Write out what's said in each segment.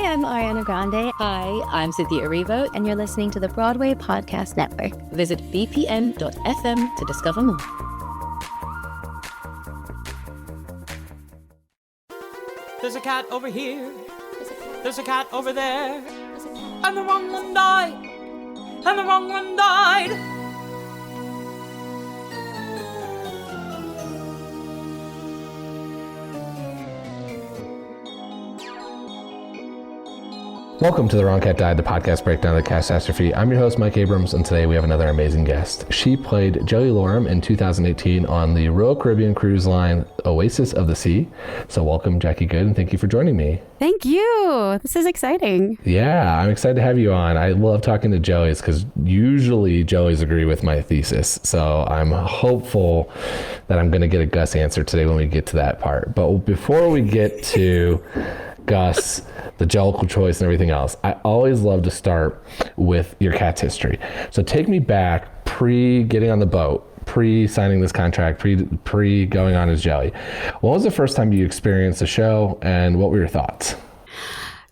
I'm Ariana Grande. Hi, I'm Cynthia Erivo. And you're listening to the Broadway Podcast Network. Visit bpn.fm to discover more. There's a cat over here. There's a cat over there. And the wrong one died. And the wrong one died. Welcome to The Wrong Cat Died, the podcast breakdown of the catastrophe. I'm your host, Mike Abrams, and today we have another amazing guest. She played Jellylorum in 2018 on the Royal Caribbean cruise line Oasis of the Sea. So welcome, Jackey Good, and thank you for joining me. Thank you. This is exciting. Yeah, I'm excited to have you on. I love talking to Jellies because usually Jellies agree with my thesis. So I'm hopeful that I'm going to get a Gus answer today when we get to that part. But before we get to Gus, the Jellicle choice and everything else, I always love to start with your cat's history. So take me back pre-getting on the boat, pre-signing this contract, pre-going on as Jelly. When was the first time you experienced the show and what were your thoughts?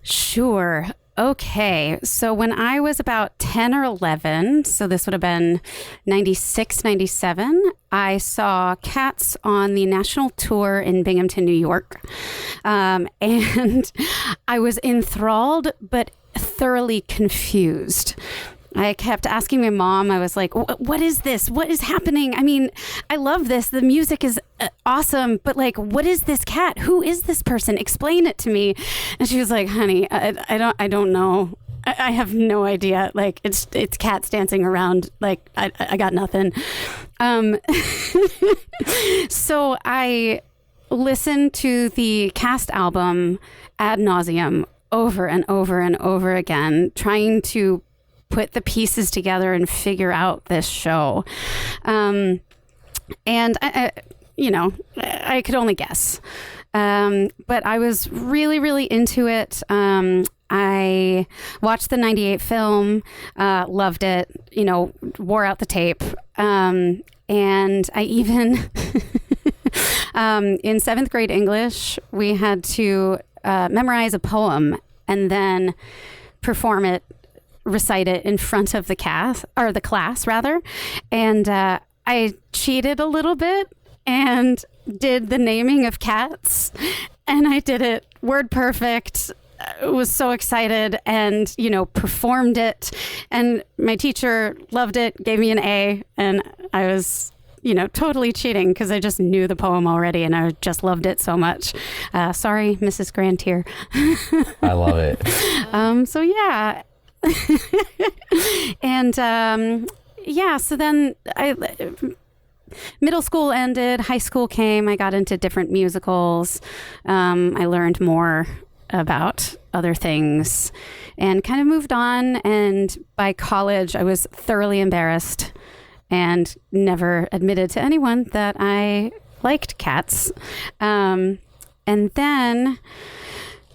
Sure. Okay. So when I was about 10 or 11, so this would have been 96, 97, I saw Cats on the national tour in Binghamton, New York. And I was enthralled, but thoroughly confused. I kept asking my mom, I was like, what is this? What is happening? I mean, I love this. The music is awesome, but like, what is this cat? Who is this person? Explain it to me. And she was like, honey, I don't know. I have no idea. Like, it's cats dancing around. Like, I got nothing. So I listened to the cast album ad nauseum over and over and over again, trying to put the pieces together and figure out this show. And I could only guess. But I was really, really into it. I watched the 98 film, loved it, wore out the tape. And I even, in 7th grade English, we had to memorize a poem and then perform it, recite it in front of the class. And I cheated a little bit and did the naming of cats, and I did it word perfect. I was so excited and, performed it, and my teacher loved it, gave me an A, and I was, totally cheating because I just knew the poem already and I just loved it so much. Sorry, Mrs. Grantier. I love it. So yeah. And so then middle school ended, high school came, I got into different musicals. I learned more about other things and kind of moved on. And by college, I was thoroughly embarrassed and never admitted to anyone that I liked cats. And then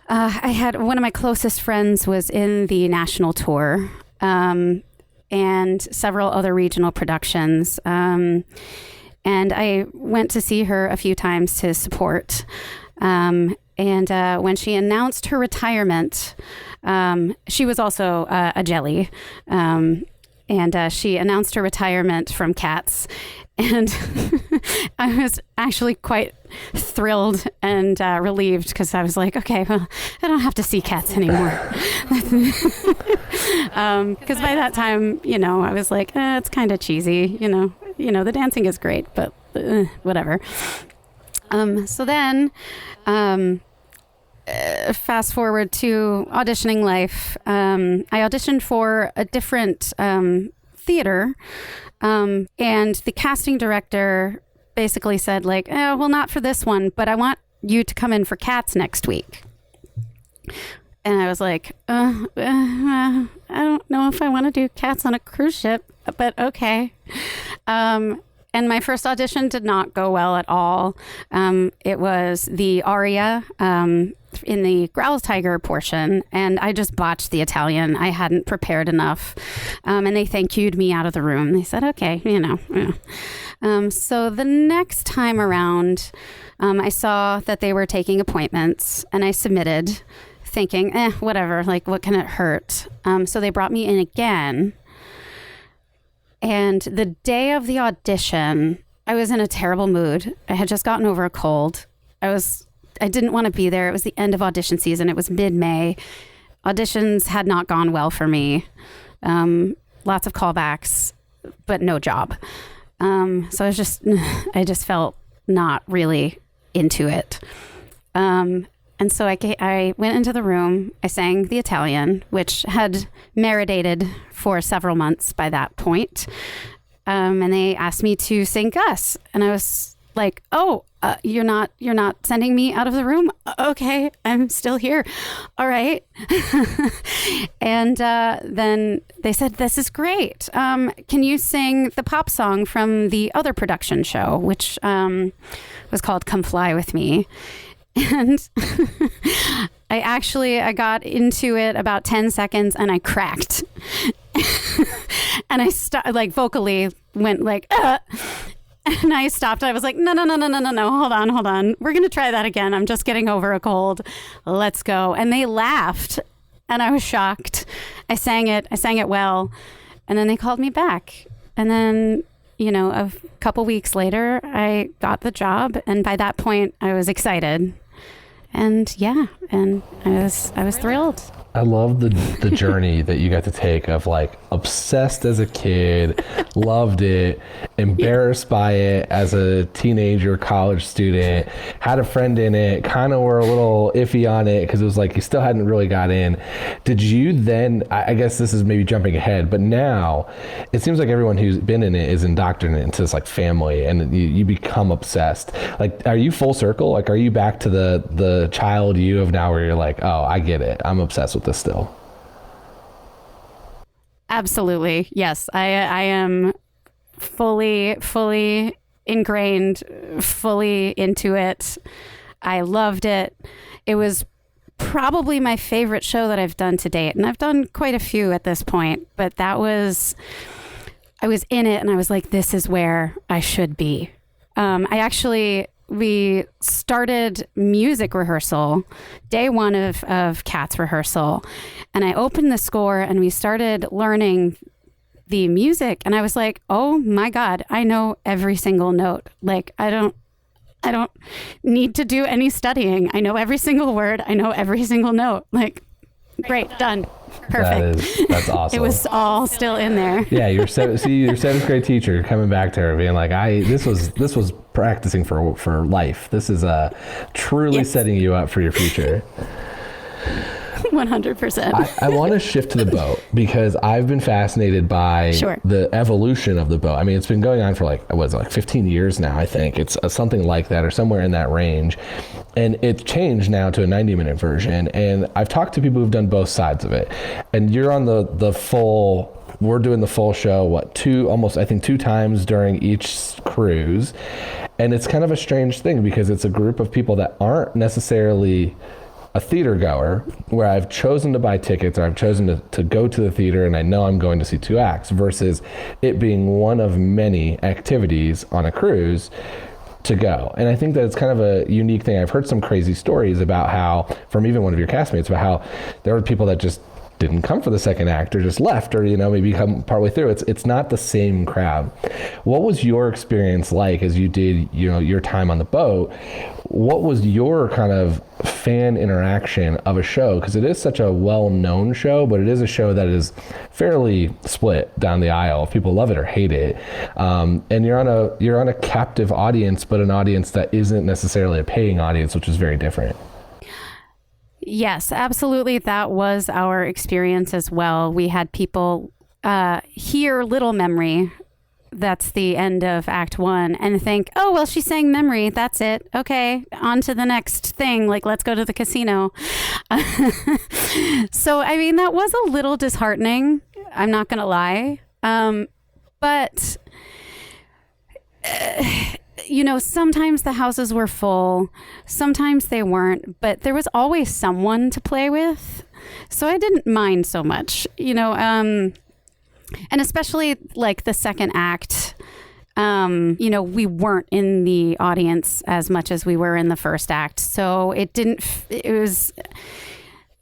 I had one of my closest friends was in the national tour, and several other regional productions. And I went to see her a few times to support. And when she announced her retirement, she was also a Jelly. And she announced her retirement from Cats. And I was actually quite thrilled and relieved because I was like, okay, well, I don't have to see Cats anymore. Because by that time, I was like, it's kind of cheesy, the dancing is great, but whatever. So then, fast forward to auditioning life. I auditioned for a different theater. And the casting director basically said like, well, not for this one, but I want you to come in for Cats next week. And I was like, I don't know if I want to do Cats on a cruise ship, but okay. And my first audition did not go well at all. It was the aria in the Growl Tiger portion, and I just botched the Italian. I hadn't prepared enough. And they thank you'd me out of the room. They said, okay, So the next time around, I saw that they were taking appointments, and I submitted thinking, whatever, like, what can it hurt? So they brought me in again. And the day of the audition, I was in a terrible mood. I had just gotten over a cold. I didn't want to be there. It was the end of audition season. It was mid-May. Auditions had not gone well for me. Lots of callbacks, but no job. So I just felt not really into it. And so I went into the room, I sang The Italian, which had marinated for several months by that point. And they asked me to sing Gus. And I was like, oh, you're not sending me out of the room? Okay, I'm still here. All right. And then they said, this is great. Can you sing the pop song from the other production show, which was called Come Fly With Me? And I got into it about 10 seconds and I cracked. And I vocally went like, and I stopped. I was like, no, hold on. We're going to try that again. I'm just getting over a cold. Let's go. And they laughed and I was shocked. I sang it well. And then they called me back. And then, a couple weeks later, I got the job. And by that point, I was excited. And I was thrilled. I love the journey that you got to take of like obsessed as a kid, loved it, embarrassed by it as a teenager, college student, had a friend in it, kind of were a little iffy on it because it was like you still hadn't really got in. Did you then, I guess this is maybe jumping ahead, but now it seems like everyone who's been in it is indoctrinated into this like family and you become obsessed. Like, are you full circle? Like, are you back to the child you of now where you're like, oh, I get it. I'm obsessed with this still? Absolutely. Yes. I am fully ingrained, fully into it. I loved it. It was probably my favorite show that I've done to date. And I've done quite a few at this point, but I was in it and I was like, this is where I should be. We started music rehearsal, day one of Cat's rehearsal, and I opened the score and we started learning the music and I was like, oh my God, I know every single note. Like, I don't need to do any studying. I know every single word. I know every single note. Like, great, done. Perfect. That's awesome. It was all still in there. Yeah, your seventh grade teacher coming back to her being like, this was practicing for life. This is truly setting you up for your future. 100%. I want to shift to the boat because I've been fascinated by the evolution of the boat. I mean, it's been going on for like 15 years now, I think. It's something like that or somewhere in that range. And it's changed now to a 90-minute version. And I've talked to people who've done both sides of it. And you're on the full, we're doing the full show, two times during each cruise. And it's kind of a strange thing because it's a group of people that aren't necessarily a theater goer, where I've chosen to buy tickets or I've chosen to go to the theater and I know I'm going to see 2 acts, versus it being one of many activities on a cruise to go. And I think that it's kind of a unique thing. I've heard some crazy stories about how, from even one of your castmates, about how there were people that just didn't come for the second act or just left or, maybe come partway through. It's not the same crowd. What was your experience like as you did, your time on the boat? What was your kind of fan interaction of a show? Because it is such a well-known show, but it is a show that is fairly split down the aisle. People love it or hate it. And you're on a captive audience, but an audience that isn't necessarily a paying audience, which is very different. Yes, absolutely. That was our experience as well. We had people hear Little Memory, that's the end of Act 1, and think, oh, well, she sang Memory. That's it. Okay, on to the next thing. Like, let's go to the casino. So, I mean, that was a little disheartening. I'm not going to lie. But... sometimes the houses were full, sometimes they weren't, but there was always someone to play with. So I didn't mind so much, and especially like the second act, we weren't in the audience as much as we were in the first act. So it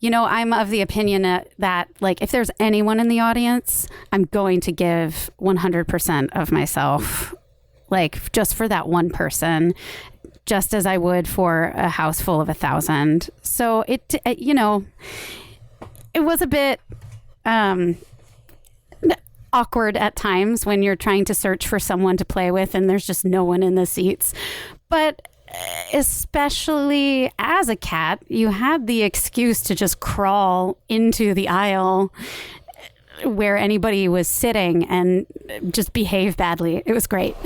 I'm of the opinion that like if there's anyone in the audience, I'm going to give 100% of myself, like just for that one person, just as I would for a house full of 1,000. So it was a bit awkward at times when you're trying to search for someone to play with and there's just no one in the seats. But especially as a cat, you had the excuse to just crawl into the aisle where anybody was sitting and just behave badly. It was great.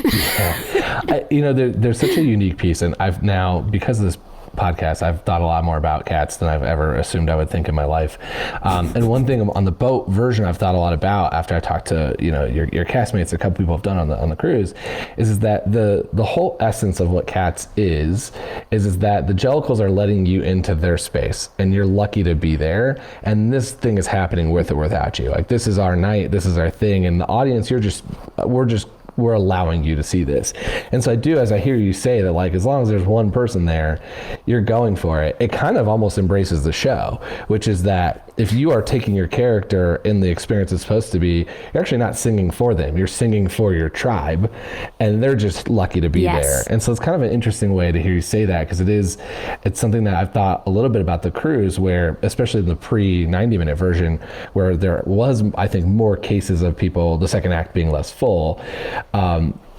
There's such a unique piece, and I've now, because of this podcast, I've thought a lot more about cats than I've ever assumed I would think in my life. And one thing on the boat version I've thought a lot about after I talked to your castmates, a couple people have done on the cruise, is that the whole essence of what cats is that the Jellicles are letting you into their space, and you're lucky to be there. And this thing is happening with or without you. Like, this is our night, this is our thing, and the audience, we're allowing you to see this. And so as I hear you say that, like, as long as there's one person there, you're going for it. It kind of almost embraces the show, which is that if you are taking your character in the experience it's supposed to be, you're actually not singing for them. You're singing for your tribe, and they're just lucky to be there. And so it's kind of an interesting way to hear you say that, because it's something that I've thought a little bit about the cruise, where, especially in the pre-90-minute version, where there was, I think, more cases of people, the second act being less full.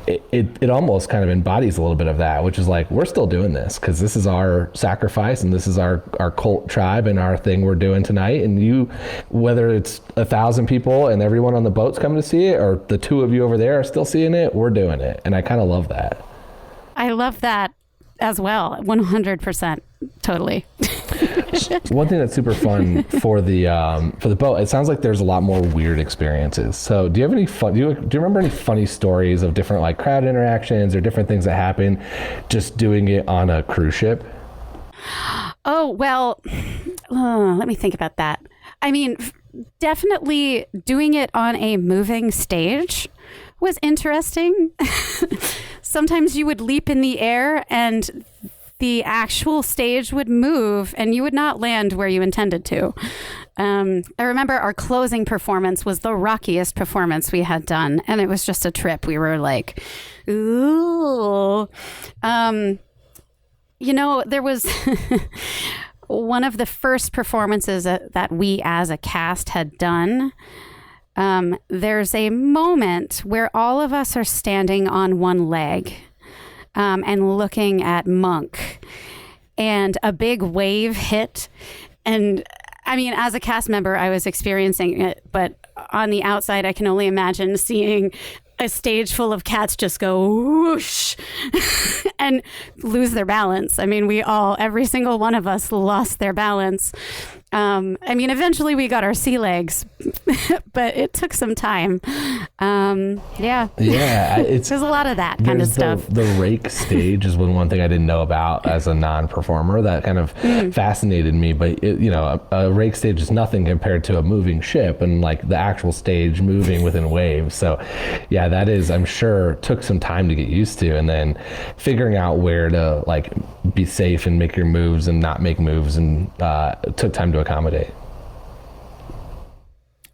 It almost kind of embodies a little bit of that, which is like, we're still doing this because this is our sacrifice and this is our cult tribe and our thing we're doing tonight. And you, whether it's 1,000 people and everyone on the boat's coming to see it, or the two of you over there are still seeing it, we're doing it. And I kind of love that. I love that as well. 100%. Totally. One thing that's super fun for the boat, it sounds like there's a lot more weird experiences. So do you have any fun, do you remember any funny stories of different like crowd interactions or different things that happen just doing it on a cruise ship? Oh, well, let me think about that. I mean, definitely doing it on a moving stage was interesting. Sometimes you would leap in the air and the actual stage would move and you would not land where you intended to. I remember our closing performance was the rockiest performance we had done, and it was just a trip. We were like, ooh. There was one of the first performances that we as a cast had done. There's a moment where all of us are standing on one leg and looking at Monk, and a big wave hit. And I mean, as a cast member, I was experiencing it, but on the outside, I can only imagine seeing a stage full of cats just go whoosh and lose their balance. I mean, every single one of us lost their balance. Eventually we got our sea legs, but it took some time. Yeah, there's a lot of that kind of stuff. The rake stage is one thing I didn't know about as a non-performer that kind of fascinated me. But a rake stage is nothing compared to a moving ship and like the actual stage moving within waves. So yeah, that is, I'm sure, took some time to get used to, and then figuring out where to like be safe and make your moves and not make moves, and it took time to accommodate.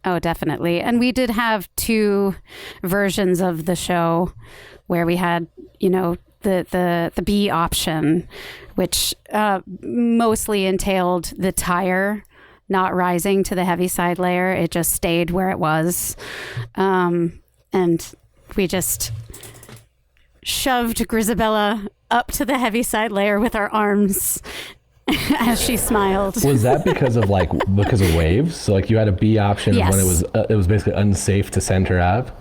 Oh, definitely. And we did have two versions of the show where we had, the B option, which mostly entailed the tire not rising to the Heaviside Layer. It just stayed where it was. And we just shoved Grisabella up to the Heaviside Layer with our arms as she smiled. Was that because of waves? So like you had a B option yes. When it was basically unsafe to send her up?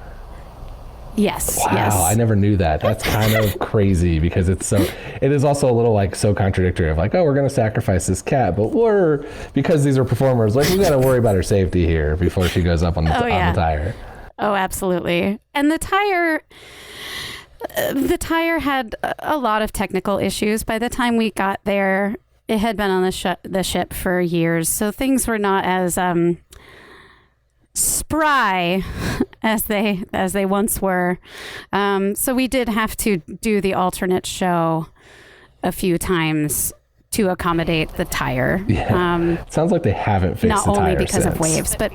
Yes. Wow, yes. I never knew that. That's kind of crazy, because it is also a little like so contradictory of like, oh, we're going to sacrifice this cat, but because these are performers, like we got to worry about her safety here before she goes up on the tire. Oh, absolutely. And the tire had a lot of technical issues. By the time we got there, it had been on the ship for years, so things were not as spry as they once were. So we did have to do the alternate show a few times to accommodate the tire. Yeah. Sounds like they haven't fixed not the tire only because since. of waves, but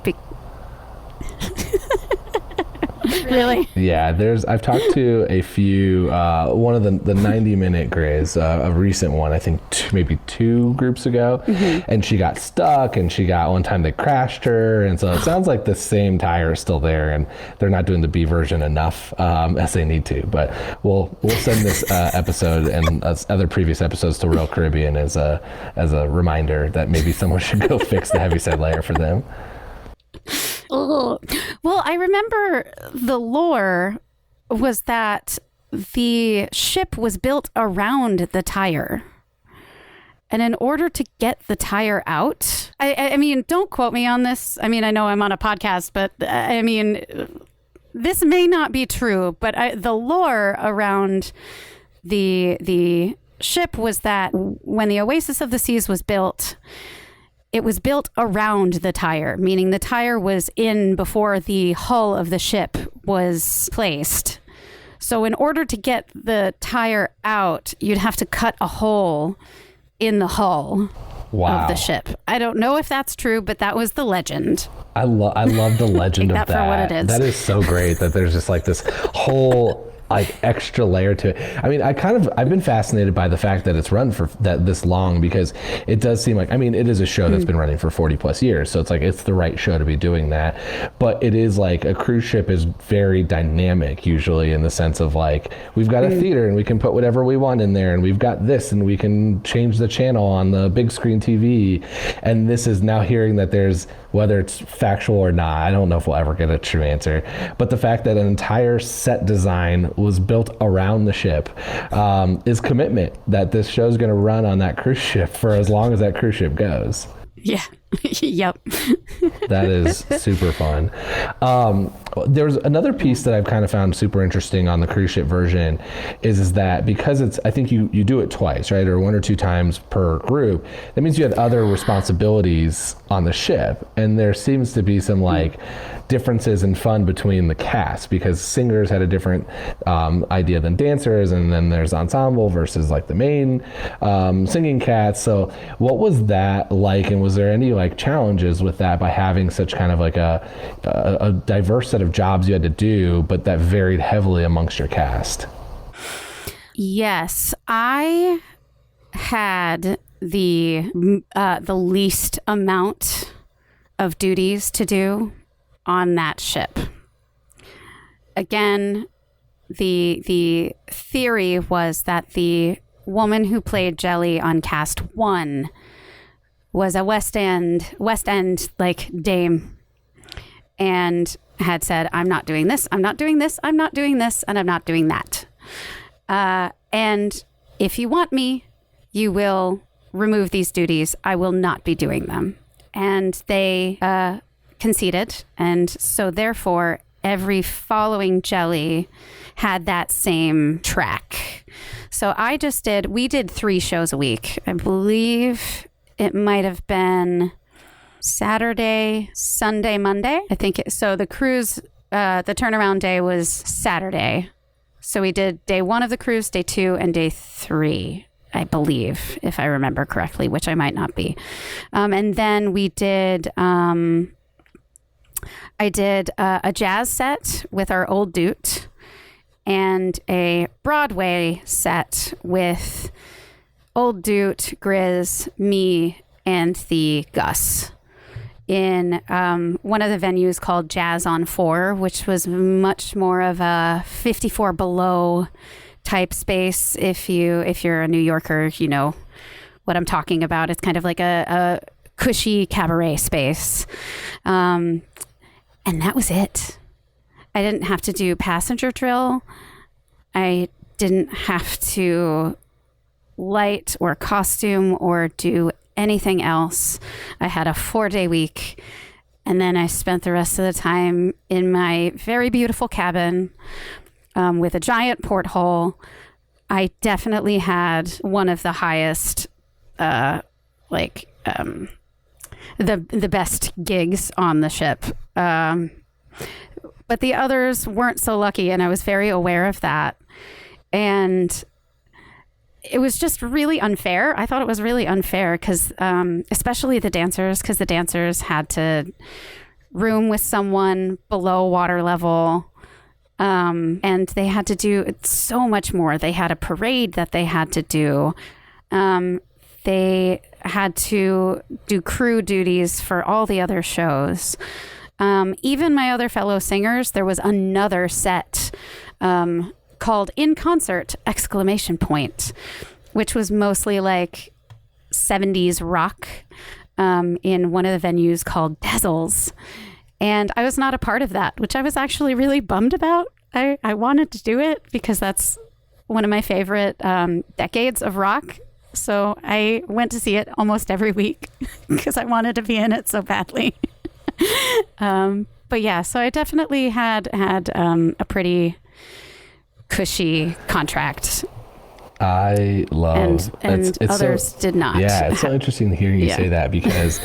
really? Yeah, I've talked to a few, one of the 90-minute grays, a recent one, I think maybe 2 groups ago, and she got stuck, and she got one time they crashed her, and so it sounds like the same tire is still there, and they're not doing the B version enough as they need to. But we'll send this episode and other previous episodes to Royal Caribbean as a reminder that maybe someone should go fix the Heaviside Layer for them. Oh. Well, I remember the lore was that the ship was built around the tire. And in order to get the tire out, I mean, don't quote me on this. I mean, I know I'm on a podcast, but I mean, this may not be true, but the lore around the ship was that when the Oasis of the Seas was built, it was built around the tire, meaning the tire was in before the hull of the ship was placed. So in order to get the tire out, you'd have to cut a hole in the hull of the ship. I don't know if that's true, but that was the legend. I love the legend of that. For what it is. That is so great that there's just like this whole like extra layer to it. I mean, I've been fascinated by the fact that it's run for this long, because it does seem like, I mean, it is a show that's been running for 40 plus years. So it's like, it's the right show to be doing that. But it is like, a cruise ship is very dynamic usually, in the sense of like, we've got a theater and we can put whatever we want in there, and we've got this and we can change the channel on the big screen TV. And this is now hearing that there's, whether it's factual or not, I don't know if we'll ever get a true answer, but the fact that an entire set design was built around the ship is commitment that this show is going to run on that cruise ship for as long as that cruise ship goes. Yeah. Yep. That is super fun. There's another piece that I've kind of found super interesting on the cruise ship version is that because it's, I think you do it twice, right? Or 1 or 2 times per group. That means you had other responsibilities on the ship. And there seems to be some like differences in fun between the cast, because singers had a different idea than dancers. And then there's ensemble versus like the main singing cats. So what was that like? And was there any like challenges with that by having such kind of like a diverse set of jobs you had to do, but that varied heavily amongst your cast? Yes, I had the least amount of duties to do on that ship. Again, the theory was that the woman who played Jelly on cast 1 was a West End like dame, and had said, I'm not doing this, I'm not doing this, I'm not doing this, and I'm not doing that. And if you want me, you will remove these duties. I will not be doing them. And they conceded. And so therefore, every following Jelly had that same track. So we did 3 shows a week. I believe it might have been Saturday, Sunday, Monday. I think so. The cruise, the turnaround day was Saturday. So we did day 1 of the cruise, day 2, and day 3, I believe, if I remember correctly, which I might not be. And then we did, I did a jazz set with our old Doot, and a Broadway set with old Doot, Grizz, me, and the Gus in one of the venues called Jazz on 4, which was much more of a 54 below type space. If you're a New Yorker, you know what I'm talking about. It's kind of like a cushy cabaret space. And that was it. I didn't have to do passenger drill. I didn't have to light or costume or do anything else. I had a 4-day week, and then I spent the rest of the time in my very beautiful cabin with a giant porthole. I definitely had one of the highest, the best gigs on the ship. But the others weren't so lucky, and I was very aware of that. And it was just really unfair. I thought it was really unfair because especially the dancers, because the dancers had to room with someone below water level. And they had to do so much more. They had a parade that they had to do. They had to do crew duties for all the other shows. Even my other fellow singers, there was another set called In Concert! Which was mostly like 70s rock in one of the venues called Dazzles. And I was not a part of that, which I was actually really bummed about. I wanted to do it because that's one of my favorite decades of rock. So I went to see it almost every week because I wanted to be in it so badly. But yeah, so I definitely had a pretty cushy contract. I love and others did not. Yeah, it's so interesting hearing you say that because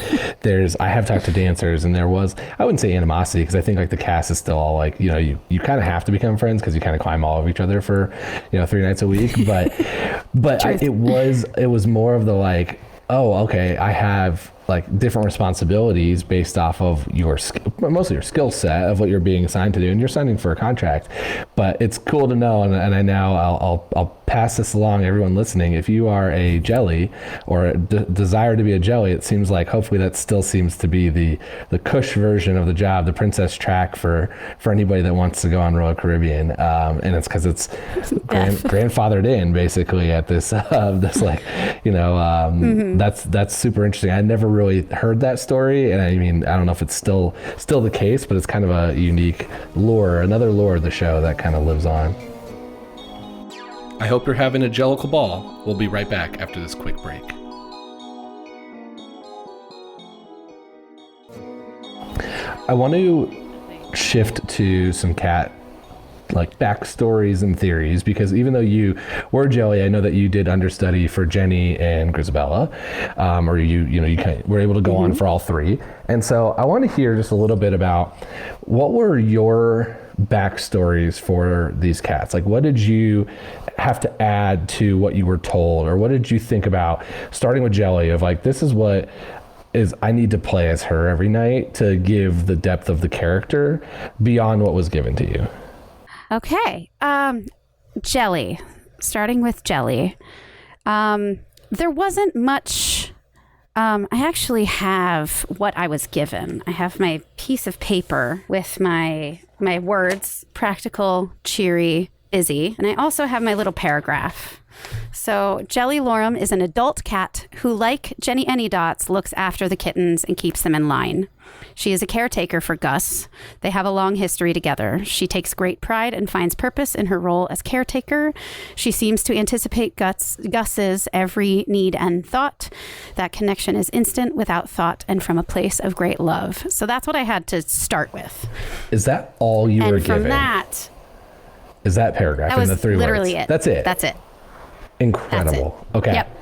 I have talked to dancers and there was, I wouldn't say animosity because I think like the cast is still all like, you know, you kind of have to become friends because you kind of climb all over each other for, 3 nights a week. But it was more of the like, oh, okay, I have like different responsibilities based off of mostly your skill set of what you're being assigned to do, and you're signing for a contract. But it's cool to know, and I now I'll pass this along to everyone listening. If you are a jelly or desire to be a jelly, it seems like hopefully that still seems to be the cush version of the job, the princess track for anybody that wants to go on Royal Caribbean. And it's because it's grandfathered in basically at this that's super interesting. I never really heard that story, and I mean I don't know if it's still the case, but it's kind of a unique lore, another lore of the show that kind of lives on. I hope you're having a jellicle ball. We'll be right back after this quick break. I want to shift to some cat like backstories and theories, because even though you were Jelly, I know that you did understudy for Jenny and Grisabella, or you kind of were able to go on for all three. And so I want to hear just a little bit about what were your backstories for these cats. Like, what did you have to add to what you were told, or what did you think about starting with Jelly of like, this is what is I need to play as her every night to give the depth of the character beyond what was given to you? Okay. Jelly. Starting with Jelly. There wasn't much. I actually have what I was given. I have my piece of paper with my words: practical, cheery, busy. And I also have my little paragraph. So Jellylorum is an adult cat who, like Jennyanydots, looks after the kittens and keeps them in line. She is a caretaker for Gus. They have a long history together. She takes great pride and finds purpose in her role as caretaker. She seems to anticipate Gus's every need and thought. That connection is instant, without thought, and from a place of great love. So that's what I had to start with. Is that all you were given? And from that... Is that paragraph that in the 3 literally words? it. That's it? That's it. Incredible. That's it. Okay. Yep.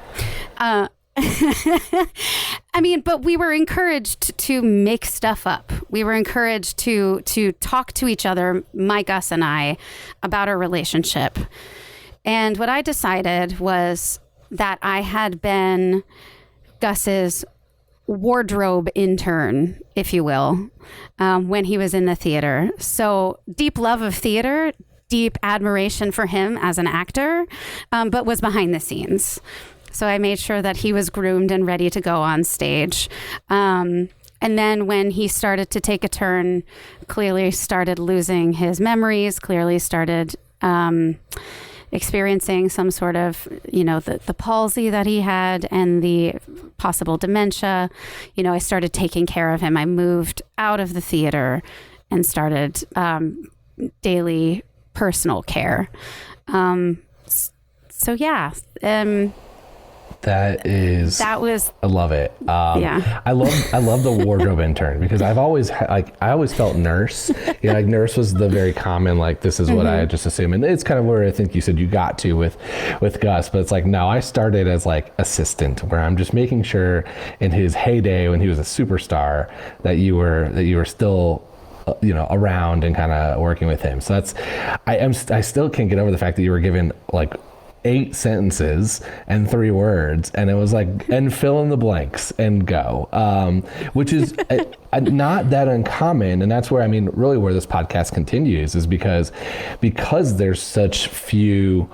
I mean, but we were encouraged to make stuff up. We were encouraged to talk to each other, my Gus and I, about our relationship. And what I decided was that I had been Gus's wardrobe intern, if you will, when he was in the theater. So deep love of theater, deep admiration for him as an actor, but was behind the scenes. So I made sure that he was groomed and ready to go on stage. And then when he started to take a turn, clearly started losing his memories, clearly started experiencing some sort of, the palsy that he had and the possible dementia. I started taking care of him. I moved out of the theater and started daily personal care. So yeah. That was I love it. Yeah. I love the wardrobe intern, because I always felt nurse. Like nurse was the very common, like, this is what I just assume. And it's kind of where I think you said you got to with Gus, but it's like, no, I started as like assistant, where I'm just making sure in his heyday when he was a superstar that you were still around and kind of working with him. So I still can't get over the fact that you were given like 8 sentences and 3 words, and it was like, and fill in the blanks and go, which is not that uncommon. And that's where, I mean, really where this podcast continues is because there's such few,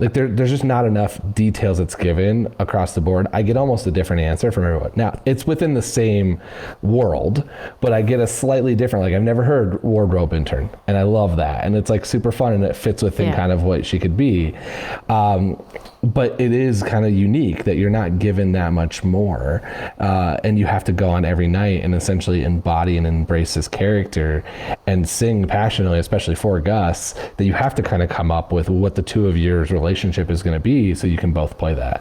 like there's just not enough details that's given across the board. I get almost a different answer from everyone. Now, it's within the same world, but I get a slightly different, like I've never heard wardrobe intern, and I love that. And it's like super fun, and it fits within kind of what she could be. But it is kind of unique that you're not given that much more. And you have to go on every night and essentially embody and embrace this character and sing passionately, especially for Gus, that you have to kind of come up with what the two of yours relationship is going to be so you can both play that.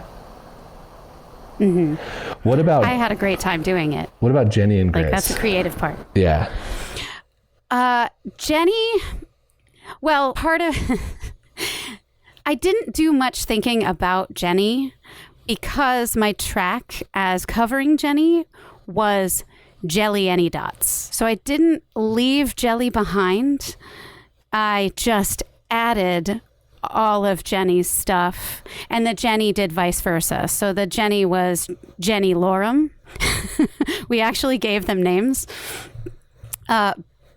Mm-hmm. What about... I had a great time doing it. What about Jenny and Grizz? Like, that's the creative part. Yeah. Jenny, well, part of... I didn't do much thinking about Jenny because my track as covering Jenny was Jellyanydots. So I didn't leave Jelly behind. I just added all of Jenny's stuff, and the Jenny did vice versa. So the Jenny was Jellylorum. We actually gave them names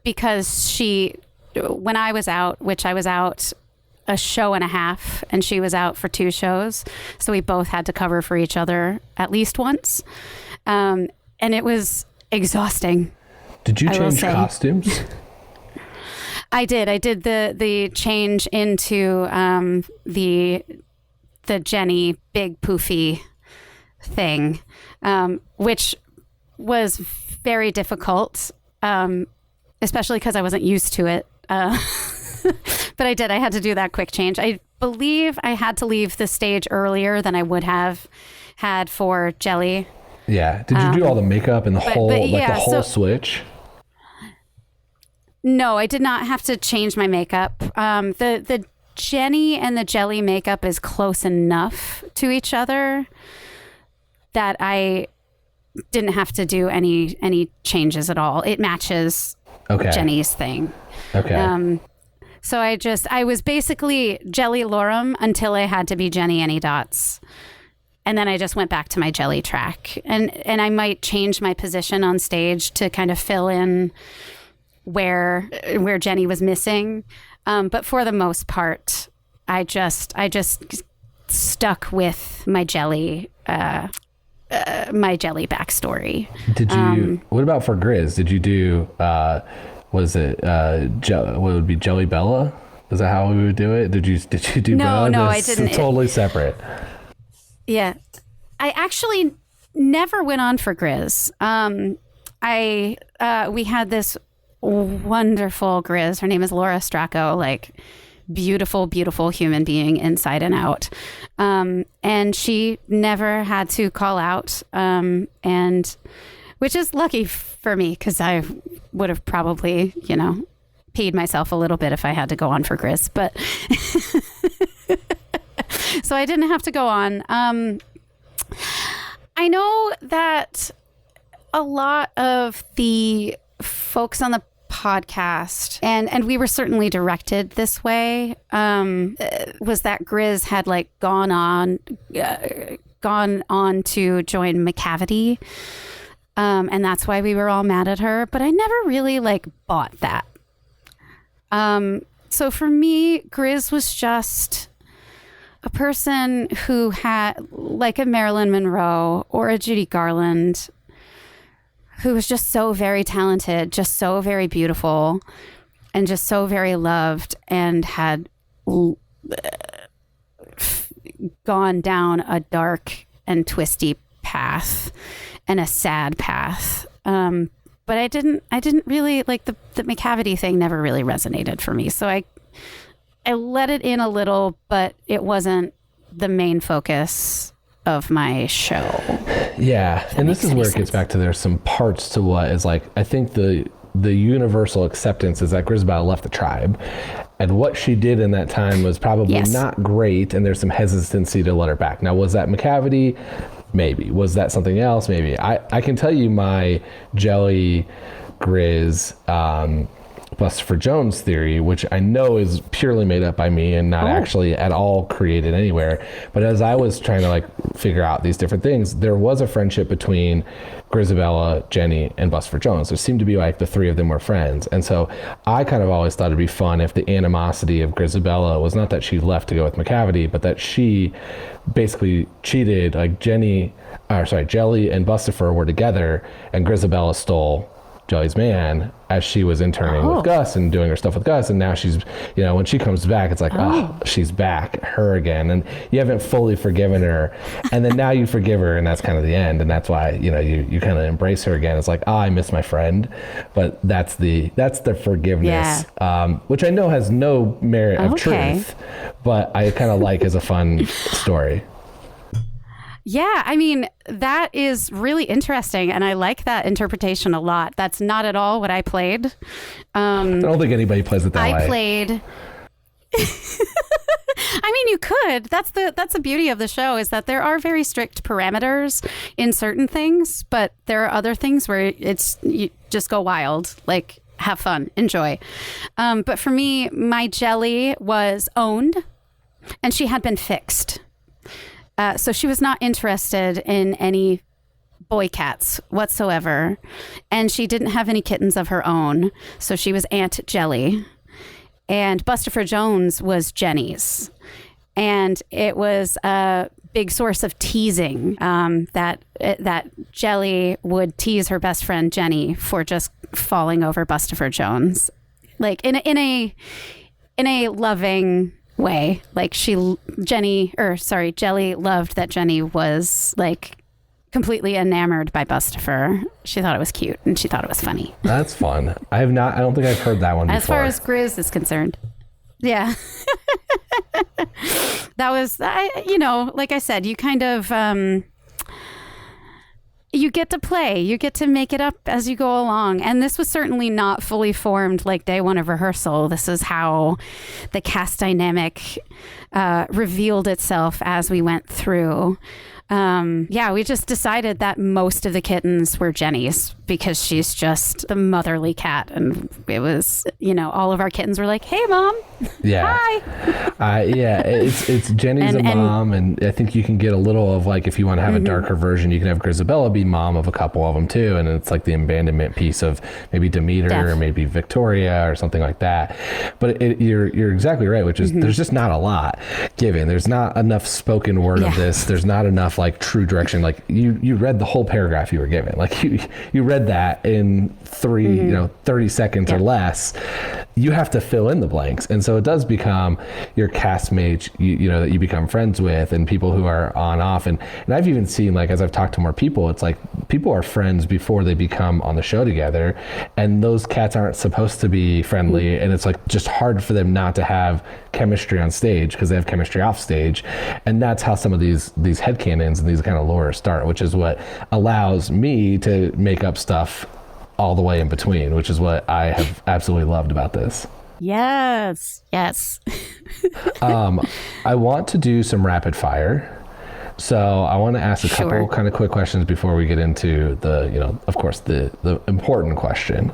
because when I was out, which I was out a show and a half, and she was out for 2 shows, so we both had to cover for each other at least once, and it was exhausting. Did you change costumes? I did the change into the Jenny big poofy thing, which was very difficult, especially because I wasn't used to it. But I had to do that quick change. I believe I had to leave the stage earlier than I would have had for Jelly. Yeah. Did you do all the makeup and the whole switch? No, I did not have to change my makeup. The Jenny and the Jelly makeup is close enough to each other that I didn't have to do any changes at all. It matches Jenny's thing. Okay. So I was basically Jellylorum until I had to be Jennyanydots. And then I just went back to my Jelly track. And I might change my position on stage to kind of fill in where Jenny was missing. But for the most part, I just stuck with my Jelly backstory. Did you, what about for Grizz? Did you do, was it what would be Jelly Bella? Is that how we would do it? Did you do Bella? No, I didn't. Totally separate. Yeah, I actually never went on for Grizz. We had this wonderful Grizz. Her name is Laura Stracco. Like, beautiful, beautiful human being inside and out. And she never had to call out. And which is lucky for me, because I would have probably, peed myself a little bit if I had to go on for Grizz. But so I didn't have to go on. I know that a lot of the folks on the podcast, and we were certainly directed this way, was that Grizz had gone on to join McCavity, and that's why we were all mad at her. But I never really bought that. So for me, Grizz was just a person who had, like a Marilyn Monroe or a Judy Garland, who was just so very talented, just so very beautiful, and just so very loved, and had gone down a dark and twisty path and a sad path. But I didn't really the McCavity thing never really resonated for me. So I let it in a little, but it wasn't the main focus of my show. Yeah. And this is where it gets back to, there's some parts to what is I think the universal acceptance is that Grisbal left the tribe, and what she did in that time was probably not great. And there's some hesitancy to let her back. Now, was that McCavity? Maybe. Was that something else? Maybe. I can tell you my Jelly Grizz Buster Jones theory, which I know is purely made up by me and not actually at all created anywhere. But as I was trying to like figure out these different things, there was a friendship between Grizabella, Jenny, and Buster Jones. There seemed to be like the three of them were friends. And so I kind of always thought it'd be fun if the animosity of Grizabella was not that she left to go with McCavity, but that she basically cheated. Like Jelly and Buster were together and Grizabella stole Jelly's man as she was interning with Gus and doing her stuff with Gus, and now she's, when she comes back, it's like, she's back, her again, and you haven't fully forgiven her, and then now you forgive her, and that's kind of the end, and that's why you kind of embrace her again. It's like, I miss my friend, but that's the forgiveness, which I know has no merit of truth, but I kind of like as a fun story. Yeah, I mean, that is really interesting, and I like that interpretation a lot. That's not at all what I played. I don't think anybody plays it that way. I played... I mean, you could. That's the beauty of the show, is that there are very strict parameters in certain things, but there are other things where you just go wild, like have fun, enjoy. But for me, my Jelly was owned, and she had been fixed. So she was not interested in any boy cats whatsoever. And she didn't have any kittens of her own. So she was Aunt Jelly. And Buster Jones was Jenny's. And it was a big source of teasing that Jelly would tease her best friend Jenny for just falling over Buster Jones. Like in a loving way. Like Jelly loved that Jenny was like completely enamored by Buster. She thought it was cute and she thought it was funny. That's fun. I don't think I've heard that one before. As far as Grizz is concerned. Yeah. That was, like I said, you kind of, you get to play, you get to make it up as you go along. And this was certainly not fully formed like day one of rehearsal. This is how the cast dynamic revealed itself as we went through. We just decided that most of the kittens were Jenny's because she's just the motherly cat. And it was, all of our kittens were like, hey, Mom. Yeah. Hi. It's Jenny's mom. And I think you can get a little of like, if you want to have a darker version, you can have Grizabella be mom of a couple of them too. And it's like the abandonment piece of maybe Demeter or maybe Victoria or something like that. But you're exactly right, which is there's just not a lot given. There's not enough spoken word of this. There's not enough like true direction. Like you read the whole paragraph you were given. Like you read that in 30 seconds or less. You have to fill in the blanks. And so it does become your castmates, that you become friends with and people who are on off. And I've even seen, like, as I've talked to more people, it's like people are friends before they become on the show together. And those cats aren't supposed to be friendly. And it's like just hard for them not to have chemistry on stage because they have chemistry off stage. And that's how some of these headcanons and these kind of lore start, which is what allows me to make up stuff all the way in between, which is what I have absolutely loved about this. Yes. I want to do some rapid fire. So I want to ask a couple kind of quick questions before we get into the, of course, the important question.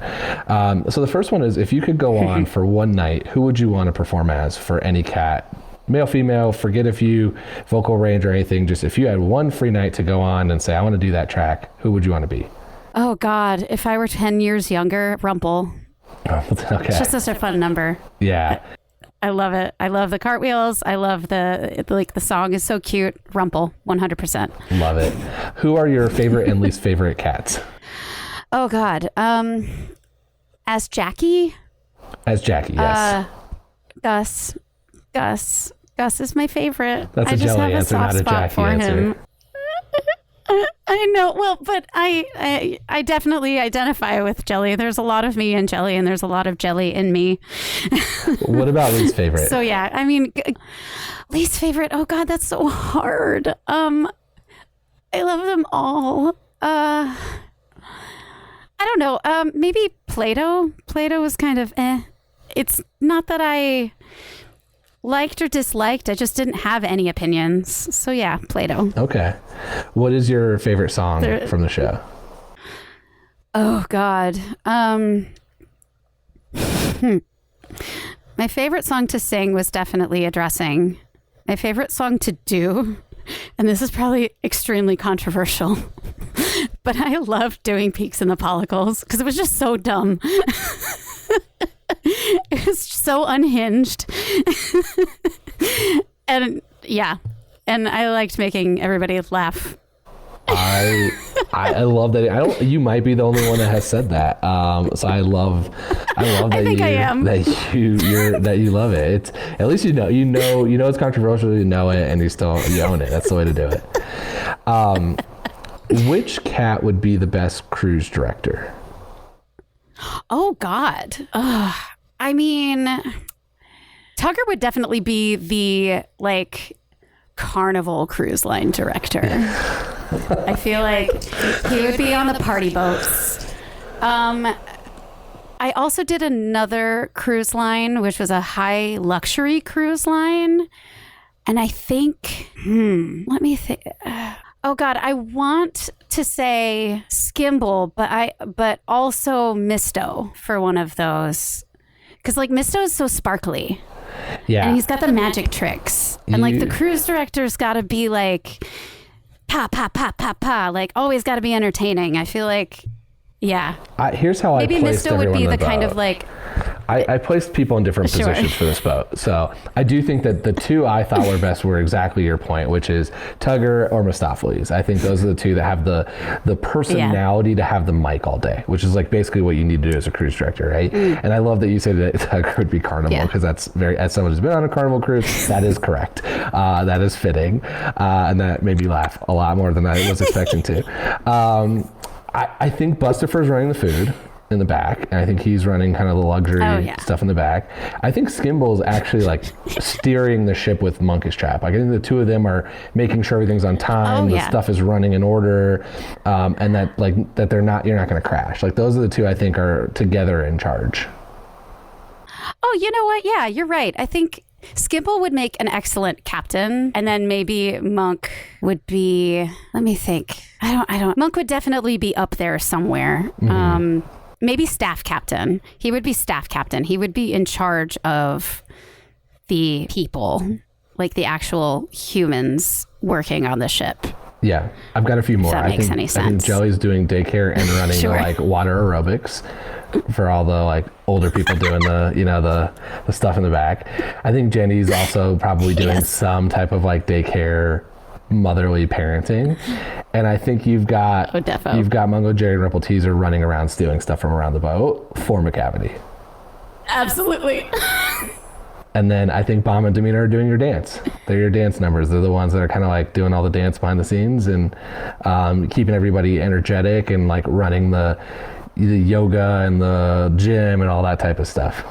So the first one is, if you could go on for one night, who would you want to perform as for any cat? Male, female, forget if you vocal range or anything. Just if you had one free night to go on and say, I want to do that track, who would you want to be? Oh, God. If I were 10 years younger, Rumple. Oh, okay. It's just such a fun number. Yeah. I love it. I love the cartwheels. I love the song is so cute. Rumple, 100%. Love it. Who are your favorite and least favorite cats? Oh, God. As Jackey? As Jackey, yes. Gus is my favorite. That's a Jelly answer, not a Jackey answer. I know. Well, but I definitely identify with Jelly. There's a lot of me in Jelly, and there's a lot of Jelly in me. What about least favorite? So yeah, I mean, least favorite. Oh God, that's so hard. I love them all. I don't know. Maybe Play-Doh. Play-Doh was kind of It's not that I liked or disliked. I just didn't have any opinions. So yeah, Play-Doh. Okay. What is your favorite song from the show? Oh God. My favorite song to sing was definitely Addressing. My favorite song to do, and this is probably extremely controversial, but I loved doing Peaks in the Follicles because it was just so dumb. It was so unhinged. And yeah, and I liked making everybody laugh. I love that. You might be the only one that has said that. So I love that I think I am. that you love it. It's at least you know it's controversial. You know it, and you own it. That's the way to do it. Which cat would be the best cruise director? Oh God. I mean, Tugger would definitely be the Carnival cruise line director. I feel like he would be on the party boats. I also did another cruise line, which was a high luxury cruise line. And I think, let me think. Oh God, I want to say Skimble, but also Misto for one of those. Because Misto is so sparkly. Yeah. And he's got the magic tricks. And the cruise director's got to be pa, pa, pa, pa, pa. Always got to be entertaining. I feel yeah. Here's how maybe I placed Misto would be the boat. kind of I placed people in different positions for this boat. So I do think that the two I thought were best were exactly your point, which is Tugger or Mistopheles. I think those are the two that have the personality to have the mic all day, which is basically what you need to do as a cruise director, right? And I love that you said that Tugger would be Carnival because that's as someone who's been on a Carnival cruise, that is correct. That is fitting. And that made me laugh a lot more than I was expecting to. I think Bustifer's running the food in the back, and I think he's running kind of the luxury stuff in the back. I think Skimble is actually steering the ship with Monkish Trap. I think the two of them are making sure everything's on time, the stuff is running in order, and that that you're not going to crash. Those are the two I think are together in charge. Oh, you know what? Yeah, you're right. I think Skimble would make an excellent captain, and then maybe Monk would be, let me think. Monk would definitely be up there somewhere. Mm-hmm. Maybe staff captain. He would be staff captain. He would be in charge of the people, the actual humans working on the ship. Yeah, I've got a few more. If that makes any sense. I think Jelly's doing daycare and running water aerobics for all the older people doing the stuff in the back. I think Jenny's also probably doing some type of daycare, motherly parenting. And I think you've got Mungo, Jerry, and Ripple Teaser running around stealing stuff from around the boat for McCavity. Absolutely. And then I think Bomb and Demeanor are doing your dance. They're your dance numbers. They're the ones that are kind of doing all the dance behind the scenes and keeping everybody energetic and running the yoga and the gym and all that type of stuff.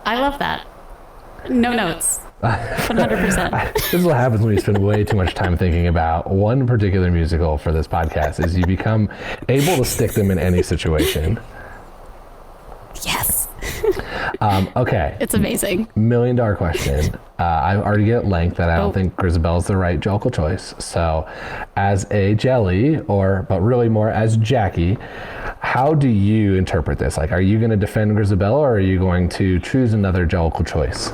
I love that. No notes. 100%. This is what happens when you spend way too much time thinking about one particular musical for this podcast is you become able to stick them in any situation. Yes. Okay. It's amazing. $1 million question. I've already get at length that I don't think Grisabelle's the right Jellicle choice. So as a Jelly, but really more as Jackey, how do you interpret this? Are you going to defend Grisabelle or are you going to choose another Jellicle choice?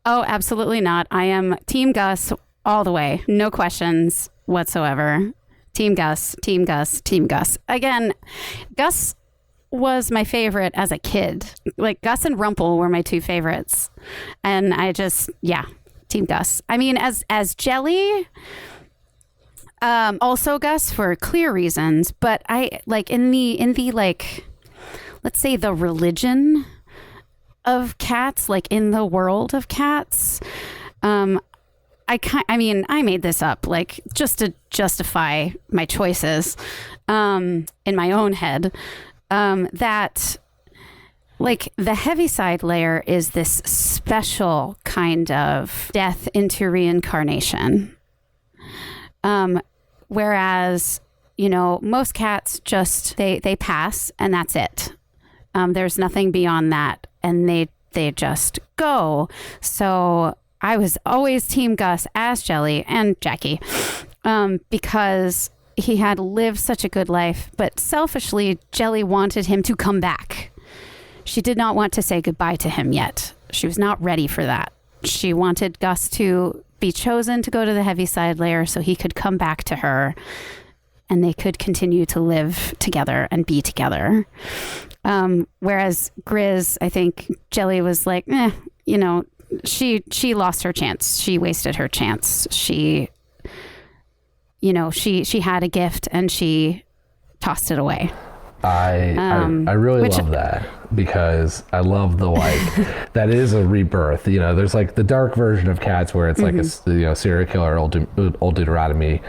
Oh, absolutely not. I am Team Gus all the way. No questions whatsoever. Team Gus, Team Gus, Team Gus. Again, Gus was my favorite as a kid. Gus and Rumple were my two favorites. And I just, Team Gus. I mean, as Jelly, also Gus for clear reasons, but I in the let's say the religion of cats, in the world of cats, I made this up just to justify my choices in my own head. That the Heaviside Layer is this special kind of death into reincarnation. Whereas, most cats just, they pass and that's it. There's nothing beyond that and they just go. So I was always Team Gus as Jelly and Jackey, because he had lived such a good life, but selfishly, Jelly wanted him to come back. She did not want to say goodbye to him yet. She was not ready for that. She wanted Gus to be chosen to go to the Heaviside Layer so he could come back to her and they could continue to live together and be together. Whereas Grizz, I think Jelly was like, she lost her chance. She wasted her chance. She had a gift and she tossed it away. I really love that, because I love the that is a rebirth. There's like the dark version of Cats where it's like a serial killer, old Deuteronomy,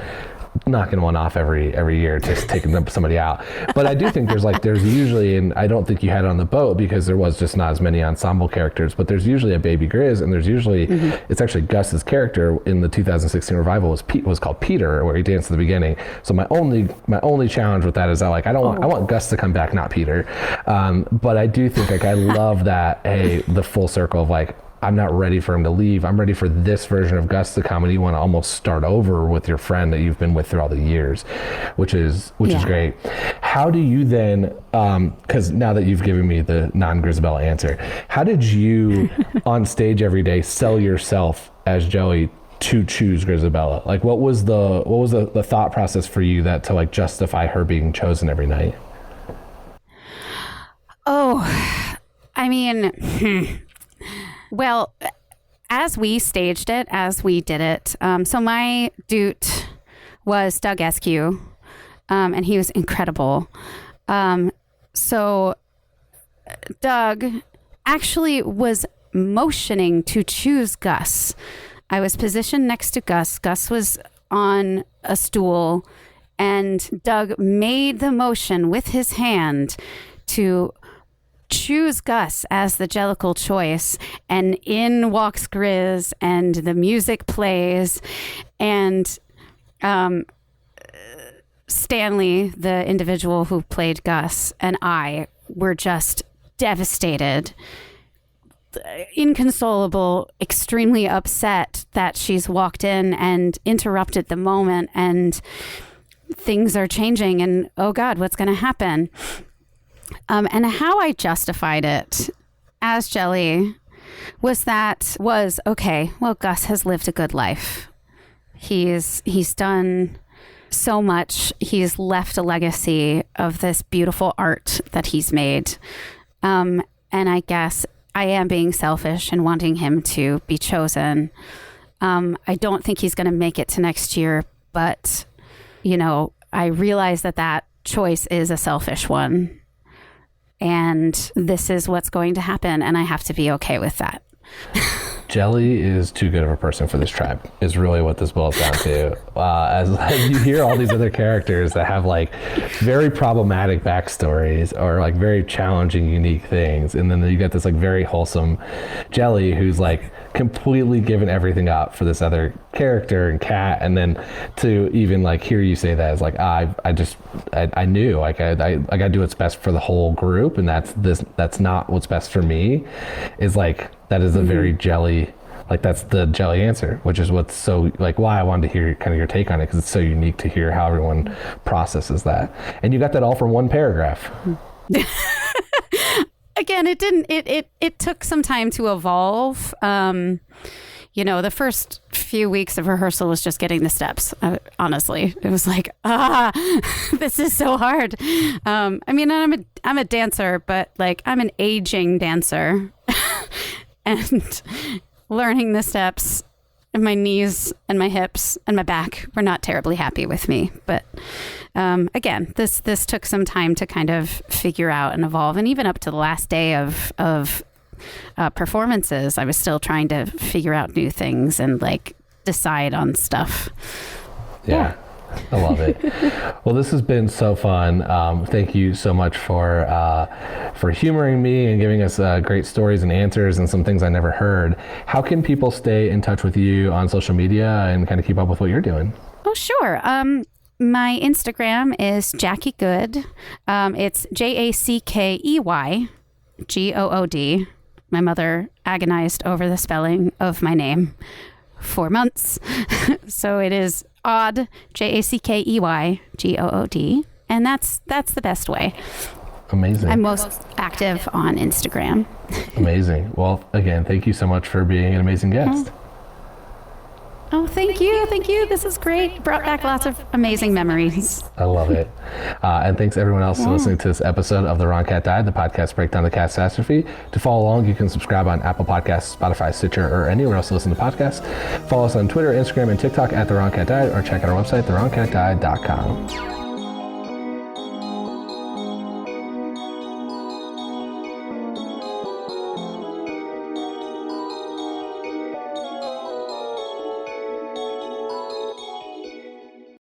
knocking one off every year, just taking somebody out. But I do think there's usually, and I don't think you had it on the boat because there was just not as many ensemble characters, but there's usually a baby Grizz, and there's usually it's actually Gus's character in the 2016 revival was called Peter, where he danced at the beginning. So my only challenge with that is that I want Gus to come back, not Peter. But I do think I love that the full circle of I'm not ready for him to leave. I'm ready for this version of Gus to come, and you want to almost start over with your friend that you've been with through all the years, which is great. How do you then, because now that you've given me the non-Grisabella answer, how did you on stage every day sell yourself as Jelly to choose Grisabella? What was the thought process for you to justify her being chosen every night? Oh, I mean. Well, as we staged it, as we did it, so my dude was Doug Eskew, and he was incredible. So Doug actually was motioning to choose Gus. I was positioned next to Gus. Gus was on a stool, and Doug made the motion with his hand to choose Gus as the Jellicle choice, and in walks Grizz, and the music plays, and Stanley, the individual who played Gus, and I were just devastated, inconsolable, extremely upset that she's walked in and interrupted the moment, and things are changing, and oh God, what's going to happen? And how I justified it as Jelly was okay, well, Gus has lived a good life. He's done so much. He's left a legacy of this beautiful art that he's made. And I guess I am being selfish and wanting him to be chosen. I don't think he's going to make it to next year, but, I realize that choice is a selfish one. And this is what's going to happen, and I have to be okay with that. Jelly is too good of a person for this tribe, is really what this boils down to. As you hear all these other characters that have very problematic backstories or very challenging, unique things, and then you get this very wholesome Jelly who's completely given everything up for this other character and Cat, and then to even hear you say that is I knew I gotta do what's best for the whole group, and that's not what's best for me, is that is a very Jelly, that's the Jelly answer, which is what's so why I wanted to hear kind of your take on it, because it's so unique to hear how everyone processes that, and you got that all from one paragraph. Again, it took some time to evolve. The first few weeks of rehearsal was just getting the steps. Honestly, it was this is so hard. I'm a dancer, but I'm an aging dancer, and learning the steps, and my knees and my hips and my back were not terribly happy with me. But again, this took some time to kind of figure out and evolve, and even up to the last day of performances, I was still trying to figure out new things and decide on stuff. Yeah. I love it. Well, this has been so fun. Thank you so much for humoring me and giving us great stories and answers and some things I never heard. How can people stay in touch with you on social media and kind of keep up with what you're doing? Oh, sure. My Instagram is Jackey Good. It's JACKEY GOOD. My mother agonized over the spelling of my name for months. So it is Odd, JackeyGood, and that's the best way. Amazing. I'm most active on Instagram. Amazing. Well, again, thank you so much for being an amazing guest. Oh, thank you. This is great. Brought back lots of amazing memories. I love it. And thanks everyone else for listening to this episode of The Wrong Cat Died, the podcast breakdown of the catastrophe. To follow along, you can subscribe on Apple Podcasts, Spotify, Stitcher, or anywhere else to listen to podcasts. Follow us on Twitter, Instagram, and TikTok at The Wrong Cat Died, or check out our website, thewrongcatdied.com.